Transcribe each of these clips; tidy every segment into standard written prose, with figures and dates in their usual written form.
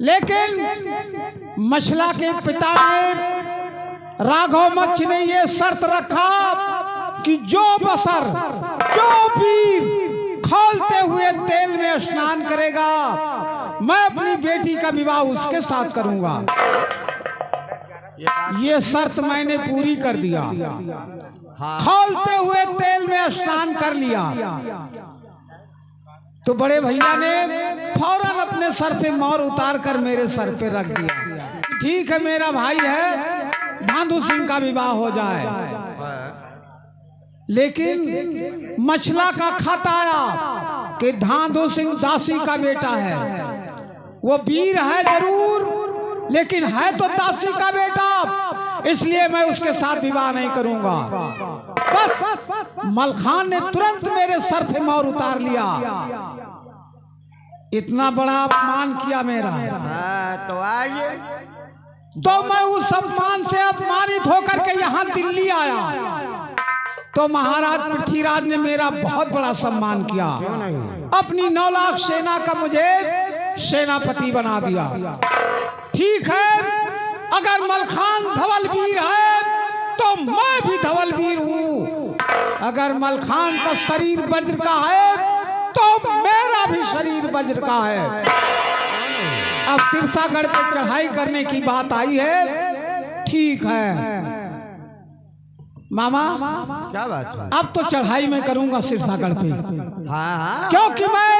लेकिन मछला के पिता ने, राघव मच्छ ने ये शर्त रखा कि जो बसर, जो वीर खौलते हुए तेल में स्नान करेगा, मैं अपनी बेटी का विवाह उसके साथ करूंगा। ये शर्त मैंने पूरी कर दिया। खौलते हुए तेल में स्नान कर लिया तो बड़े भैया ने फौरन अपने सर से मोर उतार कर मेरे सर पे रख दिया। ठीक है, मेरा भाई है, धांधू सिंह का विवाह हो जाए। लेकिन मछला का खत आया कि धांधू सिंह दासी का बेटा है। वो वीर है जरूर, लेकिन है तो दासी का बेटा, इसलिए मैं उसके साथ विवाह नहीं करूंगा। बस मलखान ने तुरंत मेरे सर से मोर उतार लिया। इतना बड़ा अपमान किया मेरा। तो आज तो मैं उस अपमान से अपमानित होकर के यहाँ दिल्ली आया तो महाराज पृथ्वीराज ने मेरा बहुत बड़ा सम्मान किया। अपनी 9 लाख सेना का मुझे सेनापति बना दिया। ठीक है, अगर मलखान धवल वीर है तो मैं भी धवल वीर हूँ। अगर मलखान का शरीर वज्र का है तो मेरा भी शरीर वज्र का है। अब तीर्थागढ़ पर चढ़ाई करने की बात आई है। ठीक है मामा, क्या बात है? अब तो चढ़ाई में करूंगा सिरसागढ़ पे। हाँ, क्योंकि मैं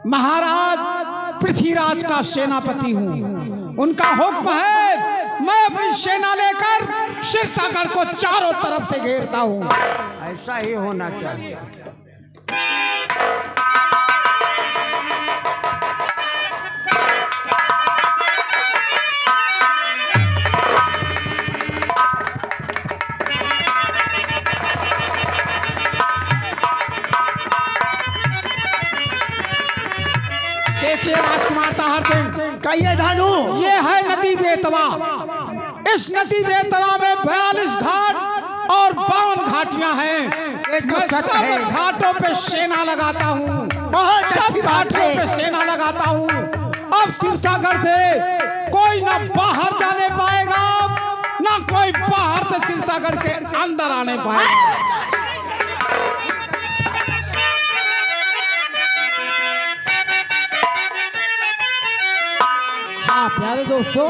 महाराज पृथ्वीराज का सेनापति हूँ। उनका हुक्म है, मैं अपनी सेना लेकर सिरसागढ़ को चारों तरफ से घेरता हूँ। ऐसा ही होना चाहिए। देखिए राजकुमार ताहर सिंह, कहिए धानु। ये है नदी बेतवा। इस नदी बेतवा में 42 घाट और 52 घाटियां हैं। ये तो मैं सच सब है। घाटों पे सेना लगाता हूँ, बहुत सब अच्छी बात घाटों है। पे सेना लगाता हूँ। अब तीर्थागढ़ से कोई ना बाहर जाने पाएगा, ना कोई बाहर से तीर्थागढ़ के अंदर आने पाएगा। हाँ प्यारे दोस्तों,